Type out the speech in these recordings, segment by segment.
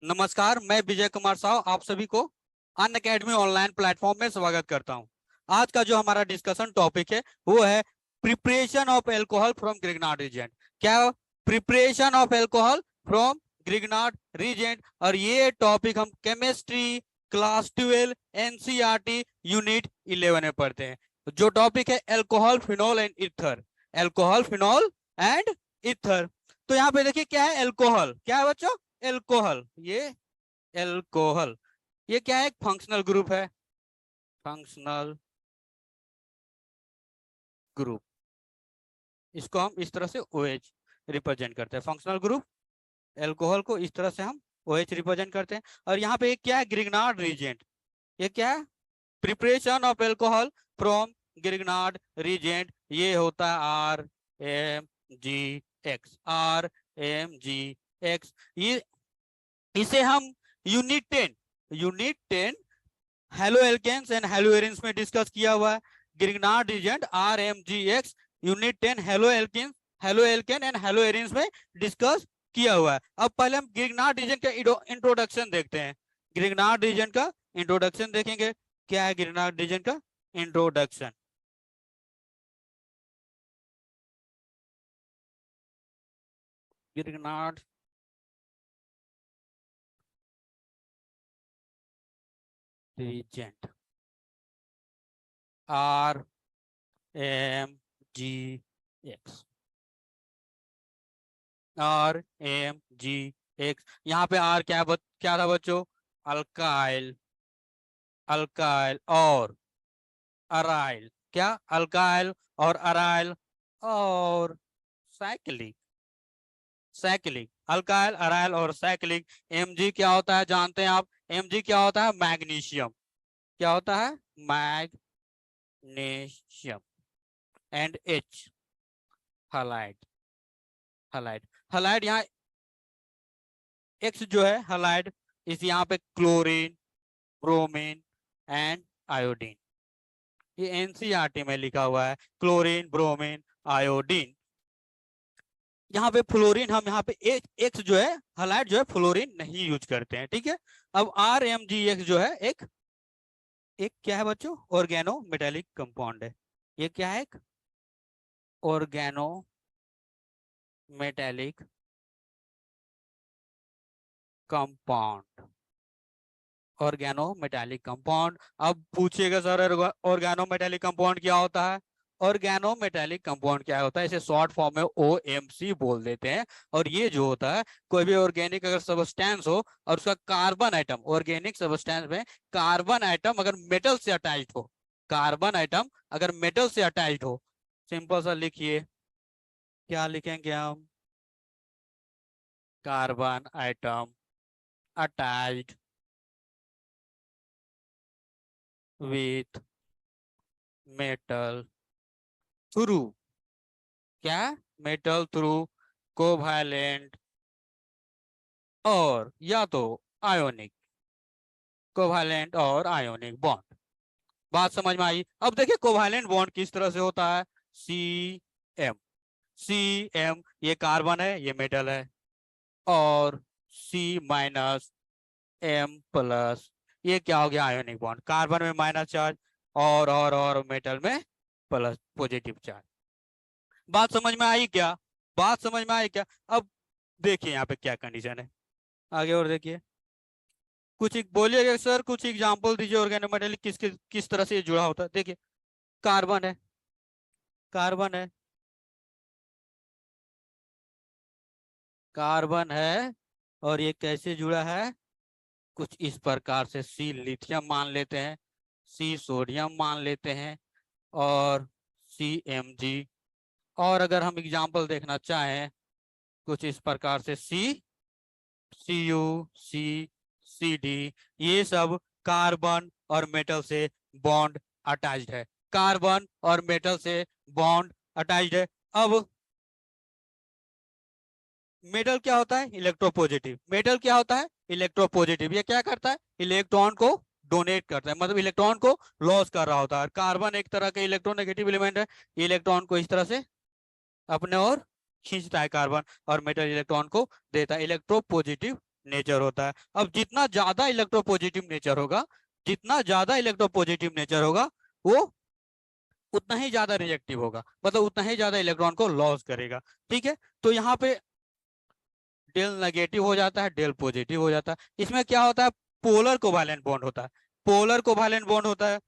नमस्कार, मैं विजय कुमार साहू आप सभी को अनअकैडमी ऑनलाइन प्लेटफॉर्म में स्वागत करता हूं। आज का जो हमारा डिस्कशन टॉपिक है वो है preparation of alcohol from Grignard reagent. क्या? Preparation of alcohol from Grignard reagent. और ये टॉपिक हम केमिस्ट्री क्लास 12 एनसीईआरटी यूनिट 11 में पढ़ते हैं। जो टॉपिक है alcohol, phenol and ether. Alcohol, phenol and ether. तो यहाँ पे देखिए क्या है अल्कोहल। क्या है बच्चों? एल्कोहल। ये एल्कोहल ये क्या है? एक फंक्शनल ग्रुप है। फंक्शनल ग्रुप, इसको हम इस तरह से OH रिप्रेजेंट करते हैं। फंक्शनल ग्रुप एल्कोहल को इस तरह से हम OH रिप्रेजेंट करते हैं। और यहाँ पे एक क्या है? Grignard reagent. ये क्या है? Preparation of alcohol from Grignard reagent. ये होता है RMGX। RMGX ये इसे हम unit 10 halo alkanes and halo arenes में डिस्कस किया हुआ है। Grignard reagent RMGX unit 10 halo alkane and halo arenes में डिस्कस किया हुआ है। अब पहले हम ग्रिग्नार्ड रीजन का इंट्रोडक्शन देखते हैं। ग्रिग्नार्ड रीजन का इंट्रोडक्शन देखेंगे। क्या है ग्रिग्नार्ड रीजन का introduction? Grignard reagent RMGX। RMGX यहाँ पे R क्या था बच्चों? अल्काइल, अल्काइल और अराइल। क्या? अल्काइल और अराइल और साइक्लिक। साइक्लिक, अल्काइल, अराइल और साइक्लिक। Mg क्या होता है जानते हैं आप? Mg क्या होता है? मैग्नीशियम। क्या होता है? Magnesium. And H halide. Halide, halide यहाँ X जो है हलाइड, इस यहाँ पे क्लोरीन, ब्रोमीन एंड आयोडीन। ये एनसीईआरटी में लिखा हुआ है, क्लोरीन, ब्रोमीन, आयोडीन। यहाँ पे फ्लोरीन, हम यहाँ पे एक्स जो है हलाइड जो है फ्लोरीन नहीं यूज करते हैं। ठीक है। अब RMGX जो है एक एक क्या है बच्चों? ऑर्गेनो मेटेलिक कंपाउंड है। ये क्या है? एक organo metallic compound. Organo metallic compound. अब पूछिएगा सर ऑर्गेनो मेटेलिक कंपाउंड क्या होता है? ऑर्गेनो मेटेलिक कंपाउंड क्या होता है? इसे शॉर्ट फॉर्म में OMC बोल देते हैं। और ये जो होता है, कोई भी ऑर्गेनिक अगर सब्सटेंस हो और उसका कार्बन आइटम, ऑर्गेनिक सब्सटेंस में कार्बन आइटम अगर मेटल से अटैच्ड हो, कार्बन आइटम अगर मेटल से अटैच्ड हो, सिंपल सा लिखिए। क्या लिखेंगे हम? Carbon atom attached with metal through. क्या? मेटल थ्रू कोवैलेंट और या तो आयोनिक, कोवैलेंट और आयोनिक बॉन्ड। बात समझ में आई? अब देखिए कोवैलेंट बॉन्ड किस तरह से होता है। CM, CM ये कार्बन है, ये मेटल है, और C-M+, ये क्या हो गया? Ionic bond. कार्बन में माइनस चार्ज और मेटल में प्लस पॉजिटिव चार्ज। बात समझ में आई क्या? बात समझ में आई क्या? अब देखिए यहाँ पे क्या कंडीशन है। आगे और देखिए, कुछ एक बोलिएगा सर, कुछ एग्जांपल दीजिए ऑर्गेनोमेटेलिक किस तरह से ये जुड़ा होता है। देखिए कार्बन है, कार्बन है, कार्बन है, और ये कैसे जुड़ा है? कुछ इस प्रकार से। C लिथियम मान लेते हैं, C सोडियम मान लेते हैं, और CMG। और अगर हम एग्जांपल देखना चाहें कुछ इस प्रकार से, CuCCD, ये सब कार्बन और मेटल से बॉन्ड अटैच्ड है। कार्बन और मेटल से बॉन्ड अटैच्ड है। अब मेटल क्या होता है? इलेक्ट्रोपॉजिटिव। मेटल क्या होता है? इलेक्ट्रोपॉजिटिव। ये क्या करता है? इलेक्ट्रॉन को डोनेट करता है, मतलब इलेक्ट्रॉन को लॉस कर रहा होता है। कार्बन एक तरह का इलेक्ट्रोनेगेटिव एलिमेंट है, इलेक्ट्रॉन को इस तरह से अपने और खींचता है कार्बन, और मेटल इलेक्ट्रॉन को देता है। इलेक्ट्रोपॉजिटिव नेचर होता है। अब जितना ज्यादा इलेक्ट्रोपॉजिटिव नेचर होगा, जितना ज्यादा इलेक्ट्रोपॉजिटिव नेचर होगा, वो उतना ही ज्यादा रिएक्टिव होगा, मतलब उतना ही ज्यादा इलेक्ट्रॉन को लॉस करेगा। ठीक है, तो यहाँ पे डेल नेगेटिव हो जाता है, डेल पॉजिटिव हो जाता है। इसमें क्या होता है, पोलर कोवैलेंट बॉन्ड होता है, पोलर कोवैलेंट बॉन्ड होता है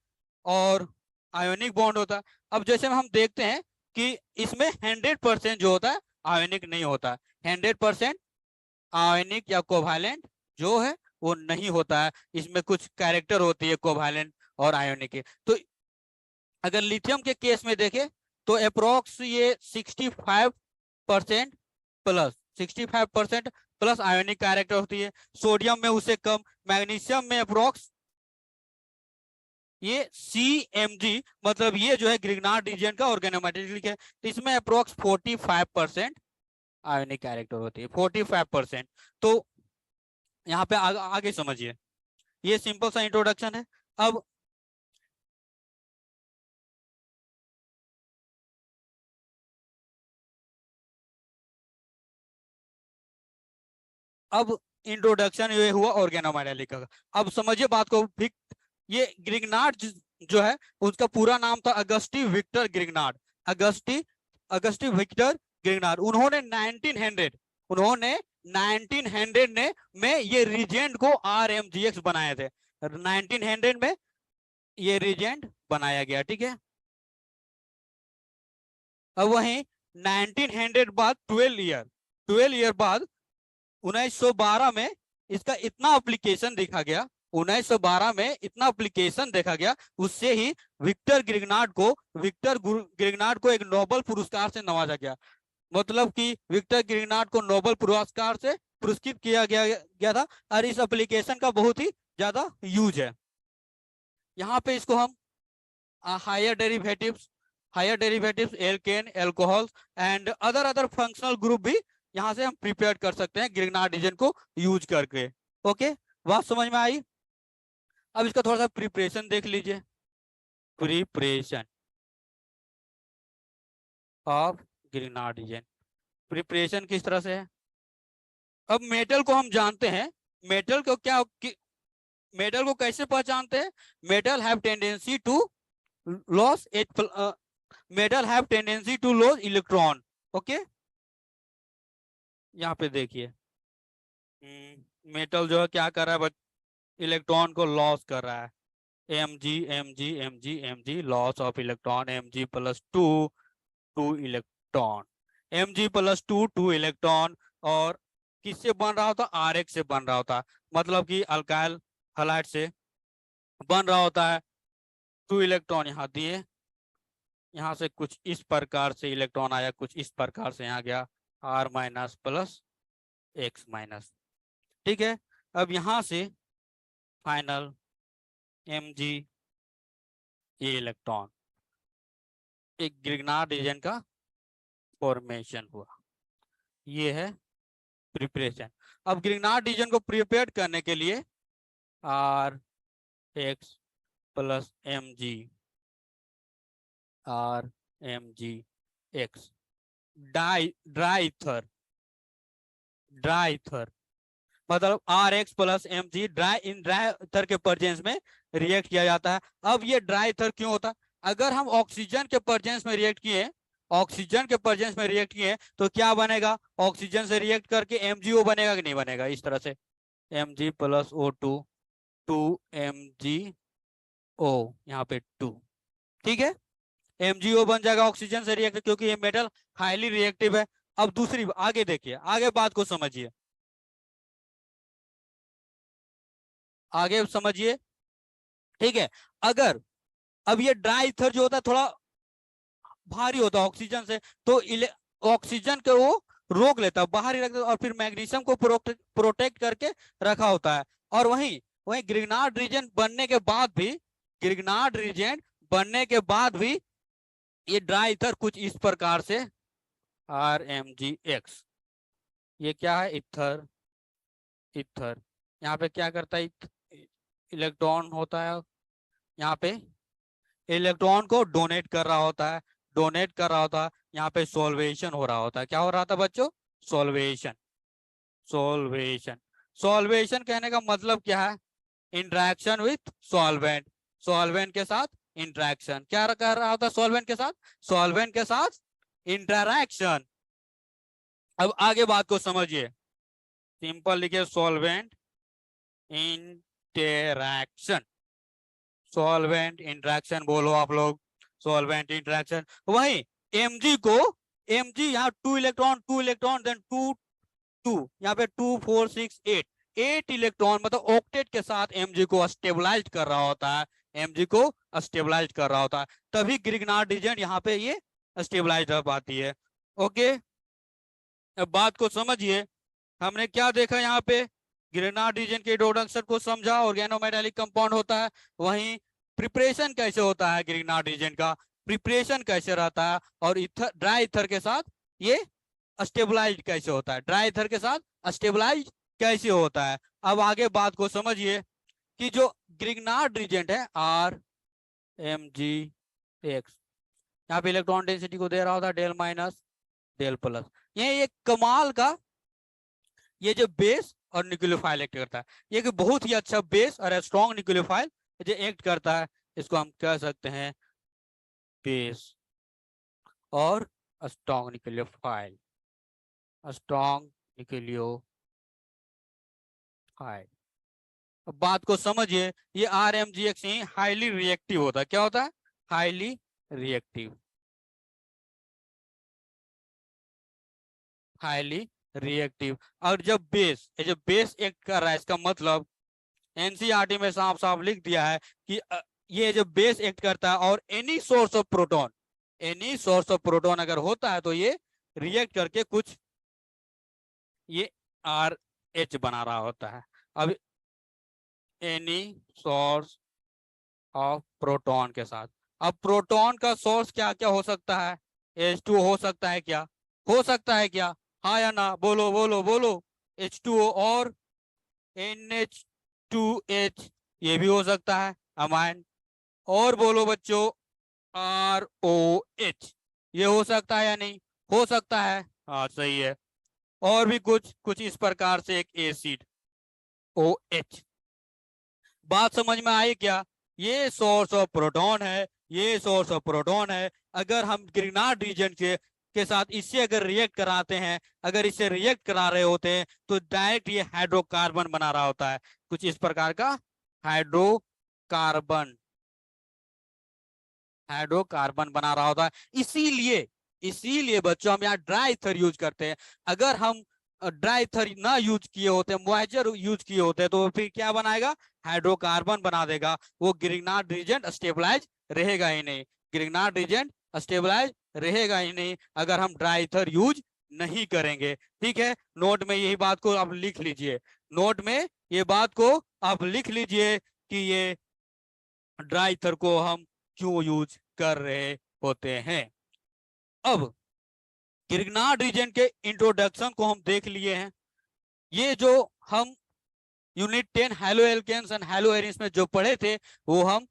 और आयोनिक बॉन्ड होता है। अब जैसे हम देखते हैं कि इसमें 100% जो होता है आयोनिक नहीं होता है, 100% आयोनिक या कोवैलेंट जो है वो नहीं होता है। इसमें कुछ कैरेक्टर होती है कोवैलेंट और आयोनिक के। तो अगर लिथियम के केस में देखें तो अप्रोक्स ये 65% प्लस 65% प्लस आयोनिक कैरेक्टर होती है। सोडियम में उससे कम, मैग्नीशियम में अप्रोक्स ये CMG, मतलब ये जो है ग्रिग्नार्ड रीजन का ऑर्गेनोमेटेलिक है, तो इसमें अप्रोक्स 45% आयोनिक कैरेक्टर होती है, 45%। तो यहाँ पे आगे समझिए, ये सिंपल सा इंट्रोडक्शन है। अब इंट्रोडक्शन ये हुआ ऑर्गेनोमेटेलिक का। अब समझिए बात को भी, ये ग्रिग्नार्ड जो है उसका पूरा नाम था अगस्टी विक्टर ग्रिग्नार्ड, अगस्टी विक्टर ग्रिग्नार्ड। उन्होंने 1900 में ये रिजेंट को RMGX बनाए थे, 1900 में ये रिजेंट बनाया गया। ठीक है, अब वहीं 1900 बाद 12 ईयर बाद 1912 में इसका इतना एप्लीकेशन देखा गया, 1912 में इतना एप्लीकेशन देखा गया, उससे ही विक्टर ग्रिग्नार्ड को एक नोबेल पुरस्कार से नवाजा गया। मतलब कि विक्टर ग्रिग्नार्ड को नोबेल पुरस्कार से पुरस्कृत किया गया था, और इस एप्लीकेशन का बहुत ही ज्यादा यूज है। यहाँ पे इसको हम higher derivatives alkane, alcohol and other functional group भी यहाँ से हम प्रिपेयर कर सकते हैं ग्रिग्नार्ड रीजन को यूज करके। ओके, बात समझ में आई? अब इसका थोड़ा सा प्रिपरेशन देख लीजिए, preparation of Grignard reason. Preparation किस तरह से है? अब मेटल को हम जानते हैं, मेटल को क्या, मेटल को कैसे पहचानते हैं? Metal have tendency to loss metal have tendency to loss electron. Okay, यहाँ पे देखिए, मेटल जो है क्या कर रहा है, इलेक्ट्रॉन को लॉस कर रहा है। Mg loss of electron, Mg plus 2 electron, Mg plus 2 electron. और किससे बन रहा होता? RH से बन रहा होता, मतलब कि अल्काइल हैलाइड से बन रहा होता है। 2 इलेक्ट्रॉन यहाँ दिए, यहाँ से कुछ इस प्रकार से इलेक्ट्रॉन आया, कुछ इस प्रकार से यहाँ गया, R minus plus X minus. ठीक है, अब यहाँ से फाइनल Mg ये इलेक्ट्रॉन, एक ग्रिग्नार्ड रीजन का फॉर्मेशन हुआ। ये है प्रिपरेशन। अब ग्रिग्नार्ड रीजन को प्रिपेयर करने के लिए RX plus RMGX dry ether, मतलब RX plus Mg dry ether के प्रेजेंस में रिएक्ट किया जाता है। अब ये ड्राई ईथर क्यों होता है? अगर हम ऑक्सीजन के प्रेजेंस में रिएक्ट किए, तो क्या बनेगा? ऑक्सीजन से रिएक्ट करके MgO बनेगा कि नहीं बनेगा? इस तरह से Mg प्लस O2 2MgO, यहाँ पे 2। ठीक है, MgO बन जाएगा ऑक्सीजन से रिएक्ट, क्योंकि ये मेटल हाईली रिएक्टिव है। अब दूसरी आगे देखिए, आगे बात को समझिए, आगे समझिए। ठीक है, अगर अब ये ड्राई ईथर जो होता है थोड़ा भारी होता है ऑक्सीजन से, तो ऑक्सीजन को वो रोक लेता है, बाहर ही रखता है, और फिर मैग्नीशियम को प्रोटेक्ट करके रखा होता है। और वहीं वहीं ग्रिग्नार्ड रीजन बनने के बाद भी ये ड्राई ईथर कुछ इस प्रकार से RMGX, ये क्या है? ईथर यहाँ पे क्या करता है? इलेक्ट्रॉन होता है, यहाँ पे इलेक्ट्रॉन को डोनेट कर रहा होता है, यहाँ पे सोल्वेशन हो रहा होता है। क्या हो रहा था बच्चों? सोल्वेशन सॉल्वेशन कहने का मतलब क्या है? इंटरेक्शन विथ सॉल्वेंट, सॉल्वेंट के साथ इंटरेक्शन। क्या कह रहा होता है सॉल्वेंट के साथ? सॉल्वेंट के साथ इंटरेक्शन। अब आगे बात को समझिए, सिंपल लिखिए सॉल्वेंट इंटरेक्शन, सॉल्वेंट इंटरेक्शन बोलो आप लोग, सॉल्वेंट इंटरेक्शन। वही Mg को, Mg यहाँ 2 इलेक्ट्रॉन 2 इलेक्ट्रॉन देन 2 2, यहाँ पे 2 4 6 8, 8 इलेक्ट्रॉन मतलब ऑक्टेट के साथ Mg को स्टेबलाइज कर रहा होता है, Mg को स्टेबलाइज कर रहा होता है, तभी ग्रिग्नार्ड रीजेंट यहाँ पे ये स्टेबलाइज हो पाती है। ओके, अब बात को समझिए, हमने क्या देखा यहाँ पे? ग्रिग्नार्ड रीजन के इंट्रोडक्शन को समझा, ऑर्गेनोमेटालिक कंपाउंड होता है। वहीं प्रिपरेशन कैसे होता है ग्रिग्नार्ड रीजन का, प्रिपरेशन कैसे रहता है, और इथर, ड्राई इथर के साथ ये स्टेबलाइज कैसे होता है, ड्राई इथर के साथ स्टेबलाइज कैसे होता है। अब आगे बात को समझिए कि जो ग्रिग्नार्ड रीजेंट है RMgX, यहाँ पे इलेक्ट्रॉन डेंसिटी को दे रहा होता है डेल माइनस डेल प्लस। ये एक कमाल का, ये जो बेस और न्यूक्लियोफाइल एक्ट करता है, ये कि बहुत ही अच्छा बेस और स्ट्रॉन्ग न्यूक्लियोफाइल जो एक्ट करता है, इसको हम कह सकते हैं बेस और स्ट्रॉन्ग न्यूक्लियोफाइल, स्ट्रॉन्ग न्यूक्लियोफाइल। अब बात को समझिए, ये RMgX हाईली रिएक्टिव होता है। क्या होता है? Highly reactive, highly reactive. और जब बेस एक्ट कर रहा है, इसका मतलब एनसीईआरटी में साफ साफ लिख दिया है कि ये जो बेस एक्ट करता है और any source of proton, any source of proton अगर होता है तो ये रिएक्ट करके कुछ ये RH बना रहा होता है। अब एनी सोर्स ऑफ प्रोटॉन के साथ, अब प्रोटॉन का सोर्स क्या क्या हो सकता है? H2O हो सकता है क्या? हो सकता है क्या? हाँ या ना? बोलो बोलो बोलो। H2O और NH2H ये भी हो सकता है अमाइन। और बोलो बच्चों ROH ये हो सकता है या नहीं? हो सकता है, हाँ सही है। और भी कुछ कुछ इस प्रकार से एक एसिड OH। बात समझ में आई क्या? ये सोर्स ऑफ प्रोटॉन है, ये सोर्स ऑफ प्रोटॉन है। अगर हम ग्रिग्नार्ड रीजन के साथ इससे अगर रिएक्ट कराते हैं, अगर इससे रिएक्ट करा रहे होते हैं तो डायरेक्ट ये हाइड्रोकार्बन बना रहा होता है, कुछ इस प्रकार का हाइड्रोकार्बन, हाइड्रोकार्बन बना रहा होता है। इसीलिए इसीलिए बच्चों हम यहाँ ड्राई ईथर यूज करते हैं। अगर हम ड्राई ईथर ना यूज किए होते, मॉइस्चर यूज किए होते, तो फिर क्या बनाएगा? हाइड्रोकार्बन बना देगा। वो ग्रिग्नार्ड रीजेंट स्टेबलाइज रहेगा ही नहीं, ग्रिग्नार्ड रीजेंट स्टेबलाइज रहेगा ही नहीं अगर हम ड्राई ईथर यूज नहीं करेंगे। ठीक है, नोट में यही बात को आप लिख लीजिए, नोट में ये बात को आप लिख लीजिए कि ये ड्राई ईथर को हम क्यों यूज कर रहे होते हैं। अब ग्रिग्नार्ड रीजन के इंट्रोडक्शन को हम देख लिए हैं। ये जो हम unit 10 halo alkanes and halo arenes में जो पढ़े थे वो हम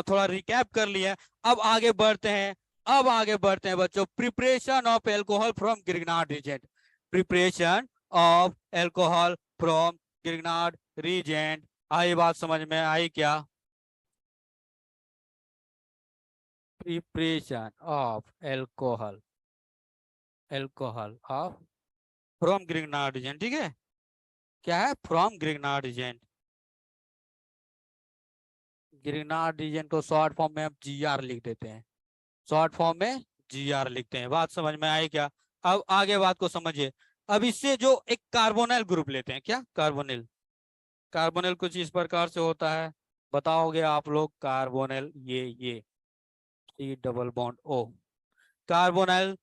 थोड़ा रिकैप कर लिए। अब आगे बढ़ते हैं, अब आगे बढ़ते हैं बच्चों, preparation of alcohol from Grignard reagent, preparation of alcohol from Grignard reagent. आई बात समझ में आई क्या? Preparation of alcohol, alcohol of from Grignard reagent, ठीक है, क्या है? From Grignard reagent. Grignard reagent को शॉर्ट फॉर्म में हम GR लिख देते हैं, शॉर्ट फॉर्म में GR लिखते हैं। बात समझ में आई क्या? अब आगे बात को समझिए। अब इससे जो एक कार्बोनिल ग्रुप लेते हैं, क्या कार्बोनिल, कार्बोनिल कुछ इस प्रकार से होता है, बताओगे आप लोग? कार्बोनिल ये C double bond O, carbonyl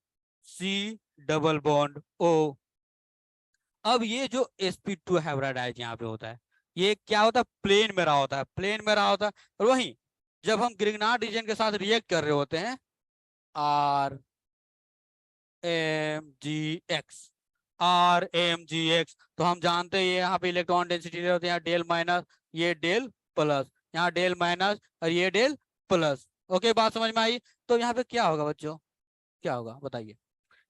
C double bond O। अब ये जो sp2 हाइब्रिडाइज यहाँ पे होता है, ये क्या होता है? प्लेन में रहा होता है, प्लेन में रहा होता है। और वहीं जब हम ग्रिग्नार्ड रीजन के साथ रिएक्ट कर रहे होते हैं RMgX, RMgX, तो हम जानते हैं यहाँ पे इलेक्ट्रॉन डेंसिटी होती है डेल माइनस, ये डेल प्लस, यहाँ डेल माइनस और ये डेल प्लस। ओके, बात समझ में आई? तो यहाँ पे क्या होगा बच्चों, क्या होगा बताइए?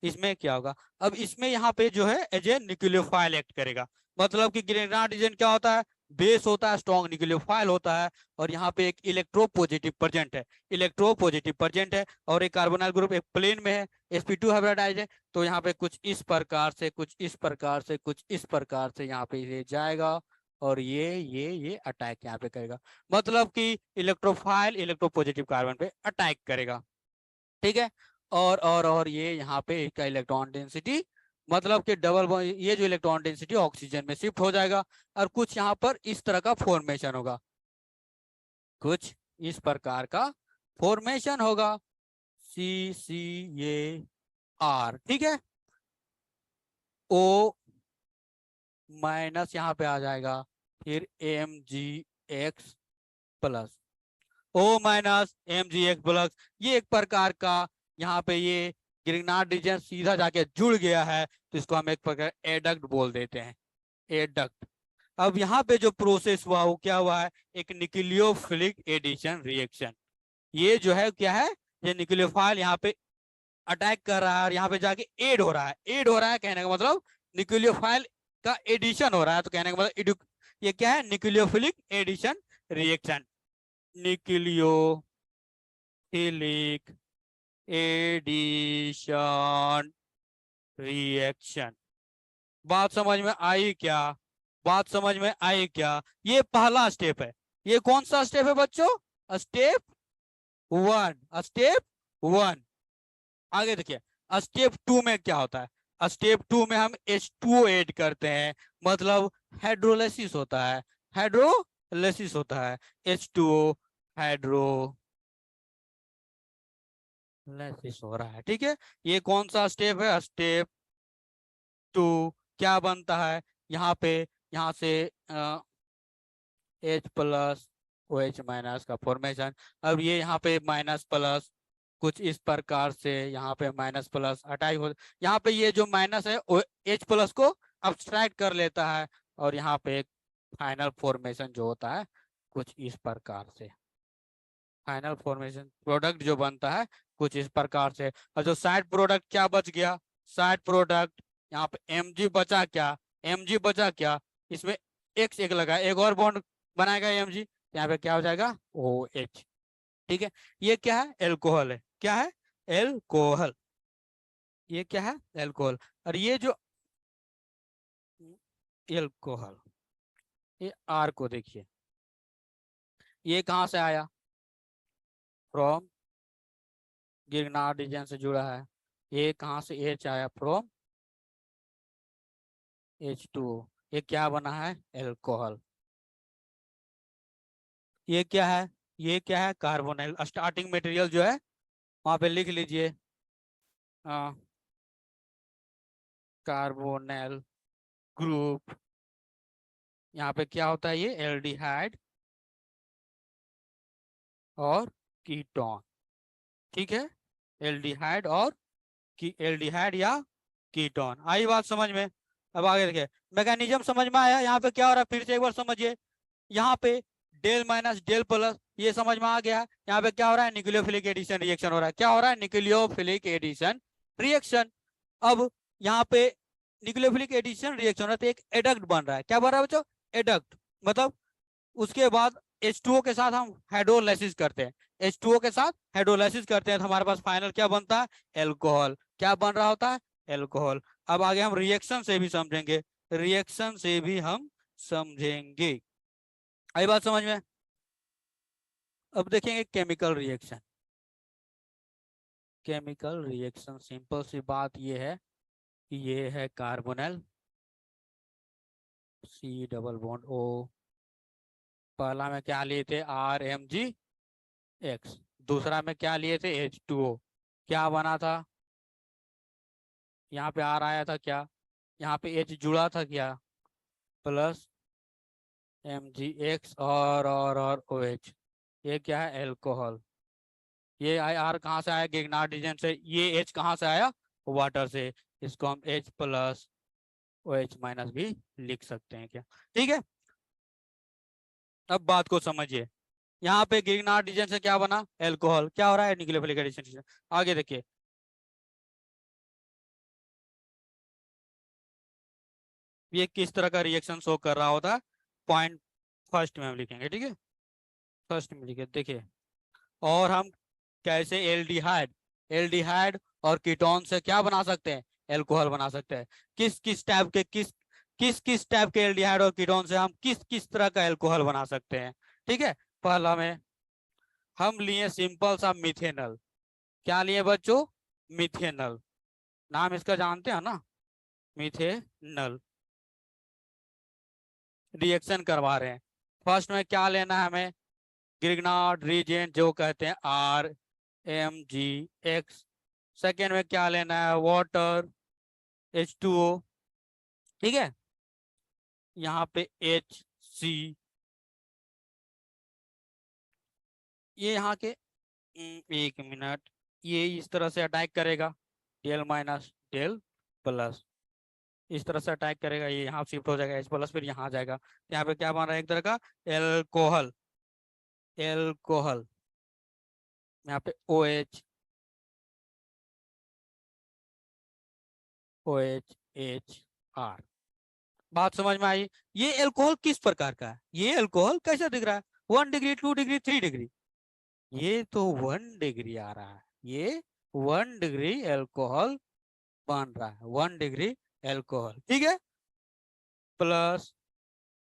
इसमें क्या होगा, अब इसमें यहाँ पे जो है एज ए न्यूक्लियोफाइल एक्ट करेगा। मतलब कि ग्रेनाड रीजन क्या होता है, बेस होता है, स्ट्रॉन्ग न्यूक्लियोफाइल होता है, और यहाँ पे एक इलेक्ट्रोपॉजिटिव प्रेजेंट है, इलेक्ट्रोपॉजिटिव प्रेजेंट है, और एक कार्बोनाइल ग्रुप एक प्लेन में है, sp2 हाइब्रिडाइज है। तो यहाँ पे कुछ इस प्रकार से, कुछ इस प्रकार से, कुछ इस प्रकार से यहाँ पे ये जाएगा, और ये अटैक यहाँ पे करेगा। मतलब कि इलेक्ट्रोफाइल इलेक्ट्रोपॉजिटिव कार्बन पे अटैक करेगा, ठीक है। और ये यहाँ पे इसका इलेक्ट्रॉन डेंसिटी, मतलब कि डबल बॉन्ड, ये जो इलेक्ट्रॉन डेंसिटी ऑक्सीजन में शिफ्ट हो जाएगा, और कुछ यहाँ पर इस तरह का फॉर्मेशन होगा, कुछ इस प्रकार का फॉर्मेशन होगा, CCAR, ठीक है। O माइनस यहाँ पे आ जाएगा, फिर MgX plus, O minus MgX plus, ये एक प्रकार का यहाँ पे ये ग्रिग्नार्ड रीजन सीधा जाके जुड़ गया है, तो इसको हम एक प्रकार एडक्ट बोल देते हैं, एडक्ट। अब यहाँ पे जो प्रोसेस हुआ वो क्या हुआ है, एक न्यूक्लियोफिलिक एडिशन रिएक्शन। ये जो है क्या है, ये न्यूक्लियोफाइल यहाँ पे अटैक कर रहा है, और यहाँ पे जाके एड हो रहा है, एड हो रहा है कहने का मतलब न्यूक्लियोफाइल का एडिशन हो रहा है, तो कहने का मतलब ये क्या है, nucleophilic addition reaction, nucleophilic addition reaction. बात समझ में आई क्या, बात समझ में आई क्या? ये पहला स्टेप है। ये कौन सा स्टेप है बच्चों, स्टेप 1, स्टेप 1। आगे देखिए, स्टेप 2 में क्या होता है, स्टेप 2 में हम H2O ऐड करते हैं, मतलब हाइड्रोलाइसिस होता है, हाइड्रोलाइसिस होता है, H2O हाइड्रोलाइसिस हो रहा है, ठीक है। ये कौन सा स्टेप है, स्टेप 2। क्या बनता है यहाँ पे, यहाँ से H प्लस OH माइनस का फॉर्मेशन। अब ये यहाँ पे माइनस प्लस, कुछ इस प्रकार से यहाँ पे माइनस प्लस अटैक हो, यहाँ पे ये जो माइनस है H प्लस को अब्स्ट्रैक्ट कर लेता है, और यहाँ पे एक फाइनल फॉर्मेशन जो होता है कुछ इस प्रकार से, फाइनल फॉर्मेशन प्रोडक्ट जो बनता है कुछ इस प्रकार से। और जो साइड प्रोडक्ट क्या बच गया, साइड प्रोडक्ट यहाँ पे Mg बचा क्या, Mg बचा क्या, इसमें X एक लगा, एक और बॉन्ड बनाएगा Mg, यहाँ पे क्या हो जाएगा OH, ठीक है। ये क्या है, एल्कोहल है, क्या है, एल्कोहल, ये क्या है, एल्कोहल। और ये जो एल्कोहल, ये R को देखिए, ये कहाँ से आया, फ्रॉम गिरनार रीजन से जुड़ा है। ये कहाँ से H आया, फ्रॉम H2O, ये क्या बना है, एल्कोहल। ये क्या है, ये क्या है, कार्बोनाइल। स्टार्टिंग मटेरियल जो है वहां पे लिख लीजिए, कार्बोनाइल ग्रुप। यहाँ पे क्या होता है, ये एल्डिहाइड और कीटोन, ठीक है, एल्डिहाइड और एल्डिहाइड या कीटोन। आई बात समझ में? अब आगे देखिए, मैकेनिज्म समझ में आया। यहाँ पे क्या हो रहा है, फिर से एक बार समझिए। यहाँ पे डेल माइनस डेल प्लस, ये समझ में आ गया। यहाँ पे क्या हो रहा है, न्यूक्लियोफिलिक एडिशन रिएक्शन हो रहा है। क्या हो रहा है, न्यूक्लियोफिलिक एडिशन रिएक्शन। अब यहाँ पे न्यूक्लियोफिलिक एडिशन रिएक्शन हो रहा है, तो एक एडक्ट बन रहा है। क्या बन रहा है बच्चों, एडक्ट। मतलब उसके बाद H2O के साथ हम हाइड्रोलाइसिस करते हैं, H2O के साथ हाइड्रोलाइसिस करते हैं, तो हमारे पास फाइनल क्या बनता है, एल्कोहल। क्या बन रहा होता है, एल्कोहल। अब आगे हम रिएक्शन से भी समझेंगे, रिएक्शन से भी हम समझेंगे। आई बात समझ में? अब देखेंगे chemical reaction. Chemical reaction simple सी बात ये है कि ये है carbonyl C double bond O। पहला में क्या लिए थे, RMgX। दूसरा में क्या लिए थे, H2O। क्या बना था, यहाँ पे R आया था क्या, यहाँ पे H जुड़ा था क्या, प्लस MgX और OH। ये क्या है, एल्कोहल। ये R कहाँ से आया, गिग्नार्ड रीजन से। ये H कहाँ से आया, वाटर से। इसको हम H प्लस OH माइनस भी लिख सकते हैं क्या, ठीक है। अब बात को समझिए, यहाँ पे गिग्नार्ड रीजन से क्या बना, एल्कोहल। क्या हो रहा है, न्यूक्लियोफिलिक एडिशन। आगे देखिए, ये किस तरह का रिएक्शन शो कर रहा होता है, पॉइंट फर्स्ट में हम लिखेंगे, ठीक है, फर्स्ट में लिखे देखिए। और हम कैसे एल्डिहाइड एल्डिहाइड और कीटोन से क्या बना सकते हैं, एल्कोहल बना सकते हैं। किस किस टाइप के किस टाइप के एल्डिहाइड और कीटोन से हम किस किस तरह का एल्कोहल बना सकते हैं, ठीक है। पहला में हम लिए सिंपल सा मिथेनल। क्या लिए बच्चों, मिथेनल, नाम इसका जानते हैं ना, मिथेनल। रिएक्शन करवा रहे हैं। फर्स्ट में क्या लेना है हमें, ग्रिग्नार्ड रीजेंट जो कहते हैं RMgX। सेकेंड में क्या लेना है, वाटर H2O, ठीक है। यहाँ पे HC, ये यहाँ के एक मिनट, ये इस तरह से अटैक करेगा, डेल माइनस डेल प्लस, इस तरह से अटैक करेगा, ये यहाँ शिफ्ट हो जाएगा H प्लस, फिर यहाँ जाएगा। तो यहाँ पे क्या बन रहा है, एक तरह का एल्कोहल, एल्कोहल। यहाँ पे OHR। बात समझ में आई। ये एल्कोहल किस प्रकार का है, ये एल्कोहल कैसा दिख रहा है, 1 डिग्री 2 डिग्री 3 डिग्री, ये तो 1 डिग्री आ रहा है, ये 1 डिग्री एल्कोहल बन रहा है, 1 डिग्री एल्कोहल, ठीक है, प्लस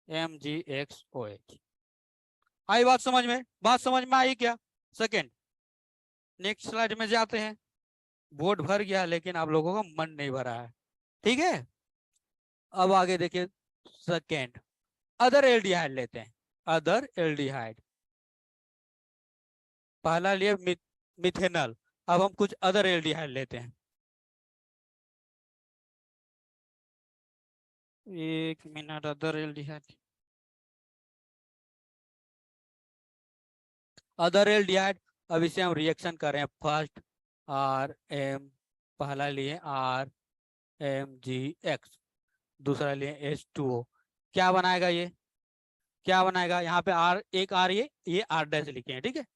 MgXOH। आई बात समझ में, बात समझ में आई क्या। सेकेंड, नेक्स्ट स्लाइड में जाते हैं। बोर्ड भर गया लेकिन आप लोगों का मन नहीं भरा है, ठीक है। अब आगे देखिए, सेकेंड, अदर एल्डिहाइड लेते हैं, अदर एल्डिहाइड। पहला लिए मिथेनल, अब हम कुछ अदर एल्डिहाइड लेते हैं। एक minute, other aldehyde, other aldehyde. अब इसे हम रिएक्शन कर रहे हैं। फर्स्ट RM, पहला लिए RMgX, दूसरा लिए H2O। क्या बनाएगा ये, क्या बनाएगा, यहाँ पे R, एक R, ये R डैश लिखे हैं, ठीक है।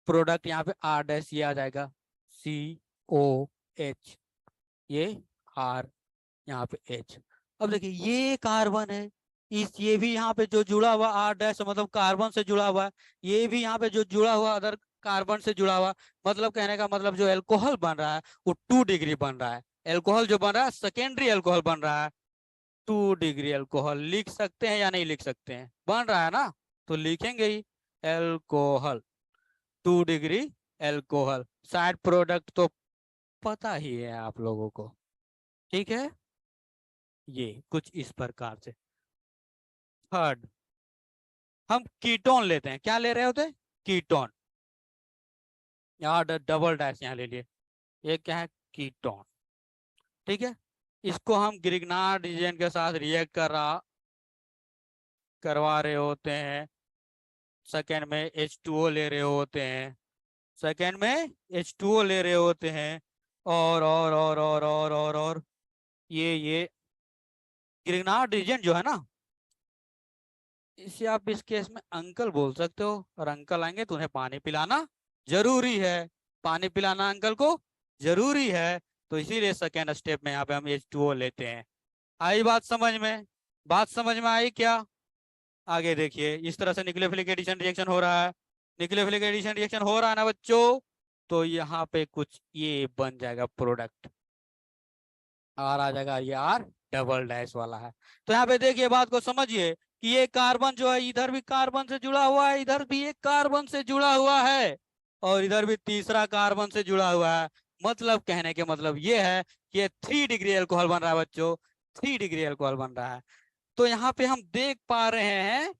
प्रोडक्ट यहाँ पे R डैश ये आ जाएगा, COH, ये R, यहाँ पे H। अब देखिए ये कार्बन है, इस ये भी यहाँ पे जो जुड़ा हुआ R डैश मतलब कार्बन से जुड़ा हुआ है, ये भी यहाँ पे जो जुड़ा हुआ अदर कार्बन से जुड़ा हुआ, मतलब कहने का मतलब जो एल्कोहल बन रहा है वो 2 डिग्री बन रहा है। एल्कोहल जो बन रहा है सेकेंडरी एल्कोहल बन रहा है, 2 डिग्री एल्कोहल। लिख सकते हैं या नहीं लिख सकते हैं, बन रहा है ना, तो लिखेंगे ही alcohol, 2 degree alcohol. Side product तो पता ही है आप लोगों को, ठीक है, ये कुछ इस प्रकार से। थर्ड, हम कीटोन लेते हैं। क्या ले रहे होते हैं, कीटोन, यहाँ डबल डैश यहाँ ले लिए, ये क्या है, कीटोन, ठीक है। इसको हम ग्रिग्नार्ड रीजन के साथ रिएक्ट करवा रहे होते हैं। सेकेंड में H2O ले रहे होते हैं, सेकेंड में H2O ले रहे होते हैं, और ये ग्रिग्नार्ड रीजन जो है ना, इसे आप इस केस में अंकल बोल सकते हो, और अंकल आएंगे तो उन्हें पानी पिलाना जरूरी है, पानी पिलाना अंकल को जरूरी है। तो इसीलिए सेकेंड स्टेप में यहाँ पे हम H2O लेते हैं। आई बात समझ में, बात समझ में आई क्या। आगे देखिए, इस तरह से न्यूक्लियोफिलिक एडिशन रिएक्शन हो रहा है, न्यूक्लियोफिलिक एडिशन रिएक्शन हो रहा है ना बच्चों। तो यहाँ पे कुछ ये बन जाएगा प्रोडक्ट, आर आ जाएगा, ये आर डबल डैश वाला है। तो यहाँ पे देखिए, बात को समझिए कि ये कार्बन जो है इधर भी कार्बन से जुड़ा हुआ है, इधर भी एक कार्बन से जुड़ा हुआ है, और इधर भी तीसरा कार्बन से जुड़ा हुआ है। मतलब कहने के मतलब ये है कि ये 3 डिग्री अल्कोहल बन रहा है बच्चों, 3 डिग्री अल्कोहल बन रहा है। तो यहाँ पे हम देख पा रहे हैं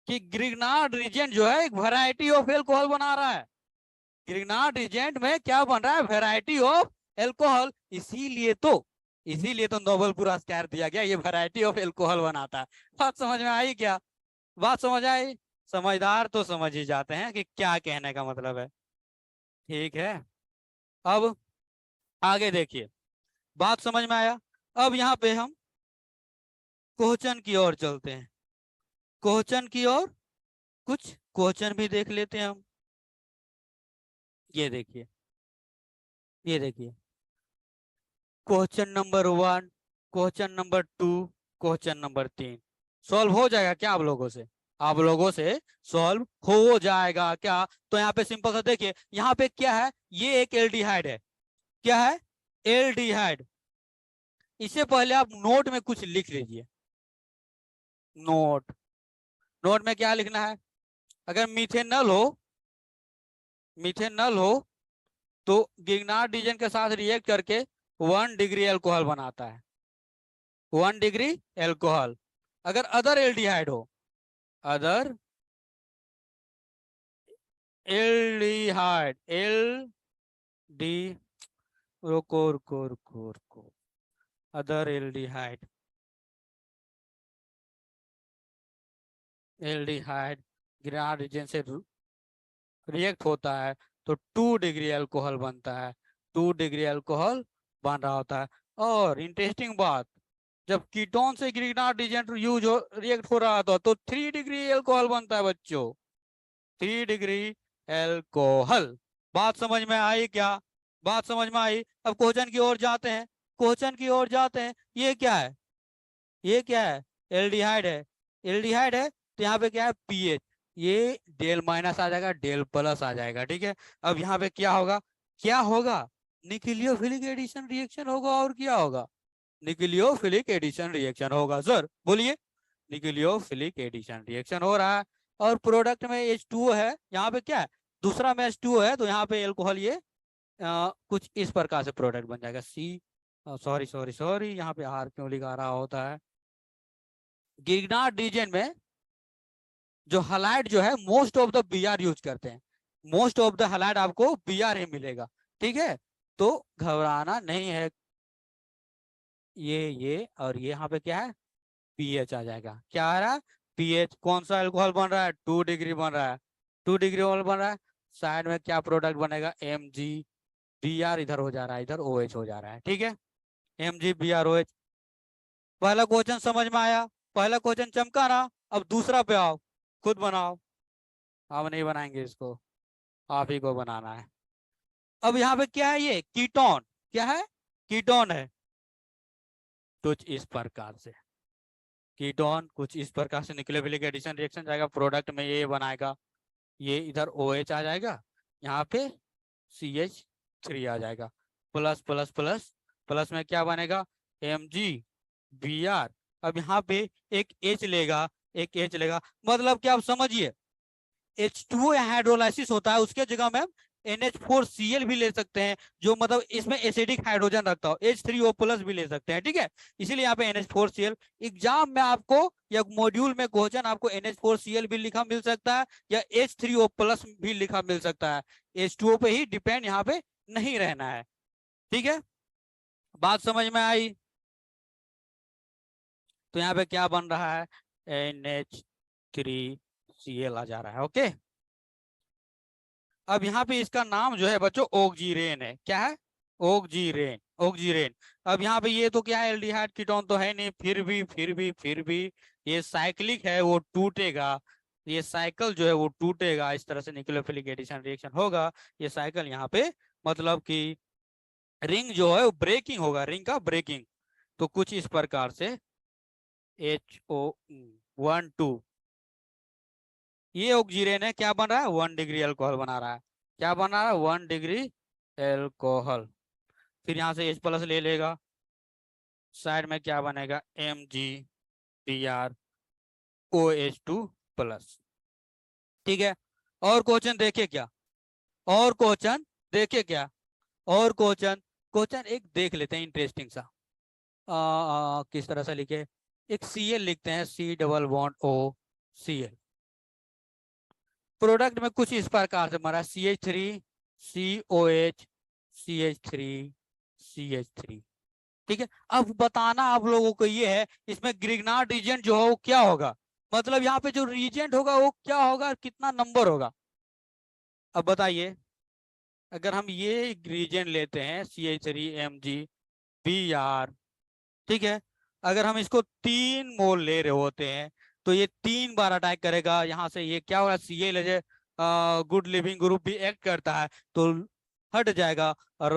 कि ग्रिग्नार्ड रीजेंट जो है एक वैरायटी ऑफ एल्कोहल बना रहा है। ग्रिग्नार्ड रीजेंट में क्या बन रहा है, वैरायटी ऑफ एल्कोहल। इसीलिए तो नोबेल पुरस्कार दिया गया, ये वैरायटी ऑफ एल्कोहल बनाता है। बात समझ में आई क्या, बात समझ आई। समझदार तो समझ ही जाते हैं कि क्या कहने का मतलब है, ठीक है। अब आगे देखिए, बात समझ में आया। अब यहाँ पे हम क्वेश्चन की ओर चलते हैं, क्वेश्चन की ओर कुछ क्वेश्चन भी देख लेते हैं हम। ये देखिए, ये देखिए, question number 1, question number 2, question number 3 solve हो जाएगा क्या आप लोगों से? आप लोगों से सॉल्व हो जाएगा क्या? तो यहाँ पे सिंपल सा देखिए, यहाँ पे क्या है, ये एक एल्डिहाइड है। क्या है? एल्डिहाइड। इससे पहले आप नोट में कुछ लिख लीजिए। नोट, नोट में क्या लिखना है? अगर मीथेनॉल हो, मीथेनॉल हो तो गिग्नार्ड रीजन के साथ रिएक्ट करके 1 डिग्री अल्कोहल बनाता है, 1 डिग्री अल्कोहल। अगर अदर एल्डिहाइड हो, अदर एल्डिहाइड, एल डी, रुको रुको रुको रुको, अदर एल्डिहाइड, एल्डिहाइड गिग्नार्ड रीजन से रिएक्ट होता है तो 2 डिग्री अल्कोहल बनता है, 2 डिग्री अल्कोहल बन रहा होता है। और इंटरेस्टिंग बात, जब कीटोन से ग्रिग्नार्ड रीजेंट यूज हो, रिएक्ट हो रहा था तो 3 डिग्री अल्कोहल बनता है बच्चों, 3 डिग्री अल्कोहल। बात समझ में आई क्या? बात समझ में आई? अब क्वेश्चन की ओर जाते हैं, क्वेश्चन की ओर जाते हैं। ये क्या है? ये क्या है? एल्डिहाइड है, एल्डिहाइड है तो यहाँ पे क्या है? पीएच। ये डेल माइनस आ जाएगा, डेल प्लस आ जाएगा, ठीक है। अब यहाँ पे क्या होगा? क्या होगा? न्यूक्लियोफिलिक एडिशन रिएक्शन होगा। और क्या होगा? न्यूक्लियोफिलिक एडिशन रिएक्शन होगा। सर बोलिए, न्यूक्लियोफिलिक एडिशन रिएक्शन हो रहा है और प्रोडक्ट में H2O है। यहाँ पे क्या है? दूसरा में H2O है तो यहाँ पे एल्कोहल, ये कुछ इस प्रकार से प्रोडक्ट बन जाएगा। सी, सॉरी सॉरी सॉरी, यहाँ पे आर क्यों लिखा रहा होता है? गिग्नार्ड रीजन में जो हलाइड जो है, most of the BR use करते हैं, मोस्ट ऑफ द हलाइड आपको बीआर ही मिलेगा, ठीक है। तो घबराना नहीं है। ये और ये यहाँ पे क्या है? पीएच आ जाएगा। क्या आ रहा है? पीएच। कौन सा अल्कोहल बन रहा है? 2 डिग्री बन रहा है, 2 डिग्री अल्कोहल बन रहा है। साइड में क्या प्रोडक्ट बनेगा? एम जी बी आर, इधर हो जा रहा है, इधर ओ एच हो जा रहा है, ठीक है। M G B R O H. पहला क्वेश्चन समझ में आया? पहला क्वेश्चन चमका ना। अब दूसरा पे आओ, खुद बनाओ। हम नहीं बनाएंगे इसको, आप ही को बनाना है। अब यहाँ पे क्या है? ये कीटोन। क्या है? कीटोन है। कुछ इस प्रकार से कीटोन, कुछ इस प्रकार से न्यूक्लियोफिलिक एडिशन रिएक्शन जाएगा, प्रोडक्ट में ये बनाएगा, ये इधर OH आ जाएगा, यहाँ पे CH3 आ जाएगा, प्लस प्लस प्लस प्लस में क्या बनेगा? MgBr। अब यहाँ पे एक H लेगा, एक H लेगा, मतलब क्या आप समझिए, H2O हाइड्रोलाइसिस होता है, उसके जगह में हम NH4Cl भी ले सकते हैं, जो मतलब इसमें एसिडिक हाइड्रोजन रखता हो, H3O प्लस भी ले सकते हैं, ठीक है। इसीलिए यहाँ पे NH4Cl। एग्जाम में आपको या मॉड्यूल में क्वेश्चन आपको NH4Cl भी लिखा मिल सकता है या H3O प्लस भी लिखा मिल सकता है। H2O पे ही डिपेंड यहाँ पे नहीं रहना है, ठीक है। बात समझ में आई? तो यहाँ पे क्या बन रहा है? NH3Cl आ जा रहा है, ओके। अब यहाँ पे इसका नाम जो है बच्चों ऑक्जीरेन है। क्या है? ऑक्जीरेन, ऑक्जीरेन। अब यहाँ पे ये तो क्या है? एल्डिहाइड कीटोन तो है नहीं, फिर भी ये साइक्लिक है, वो टूटेगा, ये साइकिल जो है वो टूटेगा, इस तरह से न्यूक्लियोफिलिक एडिशन रिएक्शन होगा। ये साइकिल यहाँ पे मतलब कि रिंग जो है वो ब्रेकिंग होगा, रिंग का ब्रेकिंग। तो कुछ इस प्रकार से HO1 2, ये ऑक्सीजन है, क्या बन रहा है? 1 डिग्री अल्कोहल बना रहा है। क्या बना रहा है? 1 डिग्री अल्कोहल। फिर यहाँ से H प्लस ले लेगा, साइड में क्या बनेगा? MgBrOH2 प्लस, ठीक है। और क्वेश्चन देखे क्या? और क्वेश्चन देखे क्या? और क्वेश्चन, क्वेश्चन एक देख लेते हैं इंटरेस्टिंग सा। किस तरह से लिखे? एक Cl लिखते हैं, C double bond O Cl। Product में कुछ इस प्रकार से हमारा CH3 COH CH3 CH3, ठीक है। अब बताना आप लोगों को ये है, इसमें ग्रिग्नार्ड रीजेंट जो है वो क्या होगा, मतलब यहाँ पे जो रीजेंट होगा वो क्या होगा, कितना नंबर होगा? अब बताइए, अगर हम ये रीजेंट लेते हैं CH3MgBr, ठीक है। अगर हम इसको 3 मोल ले रहे होते हैं तो ये 3 बार अटैक करेगा, यहाँ से ये क्या होगा? Cl गुड लिविंग ग्रुप भी एक्ट करता है तो हट जाएगा और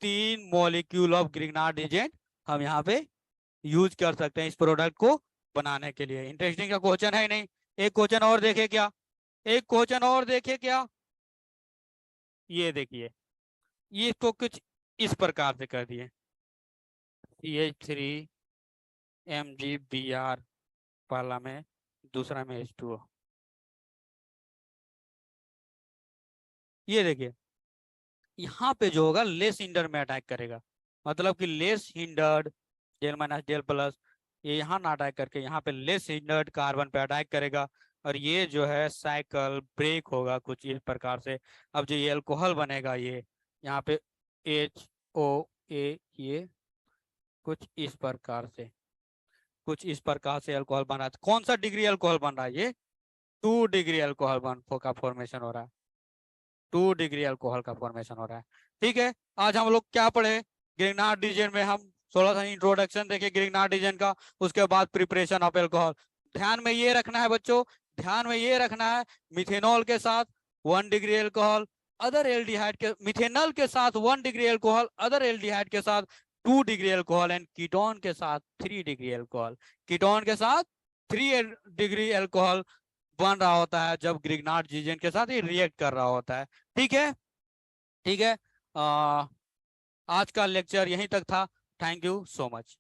3 मॉलिक्यूल ऑफ ग्रिग्नार्ड एजेंट हम यहाँ पे यूज कर सकते हैं इस प्रोडक्ट को बनाने के लिए। इंटरेस्टिंग का क्वेश्चन है नहीं? एक क्वेश्चन और देखे क्या? एक क्वेश्चन और देखे क्या? ये देखिए, ये इसको कुछ इस प्रकार से कर दिए, CH3MgBr, पहला में, दूसरा में H2O। ये देखिए, यहाँ पे जो होगा लेस हिंडर में अटैक करेगा, मतलब कि लेस हिंडर्ड जेल माइनस जेल प्लस, ये यहाँ ना अटैक करके यहाँ पे लेस हिंडर्ड कार्बन पे अटैक करेगा, और ये जो है साइकिल ब्रेक होगा कुछ इस प्रकार से। अब जो ये अल्कोहल बनेगा, ये यहाँ पे HOA, ये कुछ इस प्रकार से, कुछ इस प्रकार से अल्कोहल बन रहा है। कौन सा डिग्री अल्कोहल बन रहा है? ये 2 डिग्री अल्कोहल का फॉर्मेशन हो रहा है, 2 डिग्री अल्कोहल का फॉर्मेशन हो रहा है। ठीक है, आज हम लोग क्या पढ़े? ग्रिग्नार्ड रीजन में हम थोड़ा सा इंट्रोडक्शन देखे ग्रिग्नार्ड रीजन का, उसके बाद प्रिपरेशन ऑफ एल्कोहल। ध्यान में ये रखना है बच्चों, ध्यान में ये रखना है, मिथेनॉल के साथ 1 डिग्री अल्कोहल, अदर एल्डिहाइड के, मिथेनॉल के साथ 1 डिग्री अल्कोहल, अदर एल्डिहाइड के साथ 2 डिग्री अल्कोहल, एंड कीटोन के साथ 3 डिग्री अल्कोहल। कीटोन के साथ 3 डिग्री अल्कोहल बन रहा होता है जब ग्रिग्नार्ड रीजन के साथ ये रिएक्ट कर रहा होता है। ठीक है, ठीक है। आज का लेक्चर यहीं तक था। Thank you so much.